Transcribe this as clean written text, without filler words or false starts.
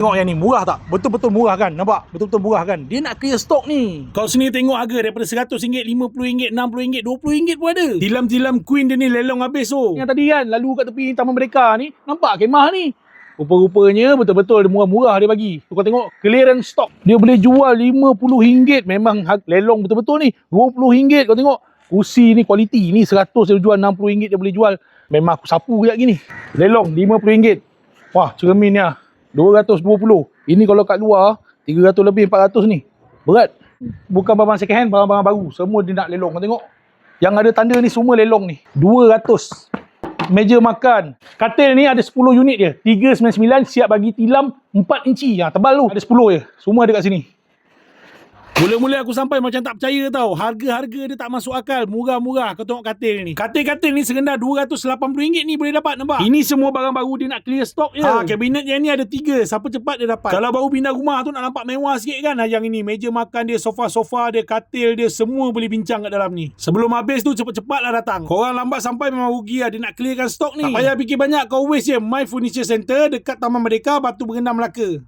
Tengok yang ni murah tak? Betul-betul murah kan? Nampak? Betul-betul murah kan? Dia nak clear stok ni. Kau sendiri tengok harga daripada RM100, RM50, RM60, RM20 pun ada. Tilam-tilam Queen dia ni lelong habis tu. Yang tadi kan lalu kat tepi Taman Merdeka ni, nampak kemah ni. Rupa-rupanya betul-betul dia murah-murah dia bagi. Tu kau tengok clearance stock. Dia boleh jual RM50. Memang lelong betul-betul ni. RM20 kau tengok. Kursi ni kualiti ni 100 dia jual, RM60 dia boleh jual. Memang aku sapu kejap gini. Lelong RM50. Wah, cermin ni lah. 220. Ini kalau kat luar 300 lebih 400 ni. Berat. Bukan barang second hand, barang-barang baru. Semua dia nak lelong. Kau tengok. Yang ada tanda ni semua lelong ni. 200. Meja makan. Katil ni ada 10 unit je. 399 siap bagi tilam 4 inci. Tebal tu. Ada 10 je. Semua ada kat sini. Mula-mula aku sampai macam tak percaya tau. Harga-harga dia tak masuk akal. Murah-murah. Kau tengok katil ni. Katil-katil ni serendah RM280 ni boleh dapat, nampak? Ini semua barang baru dia nak clear stock je. Kabinet yang ni ada 3. Siapa cepat dia dapat. Kalau baru pindah rumah tu nak nampak mewah sikit kan. Yang ini meja makan dia, sofa-sofa dia, katil dia, semua boleh bincang kat dalam ni. Sebelum habis tu cepat-cepat lah datang. Korang lambat sampai memang rugi lah. Dia nak clearkan stok ni. Tak payah fikir banyak. Kau waste je. My Furniture Center dekat Taman Merdeka, Batu Berendam, Melaka.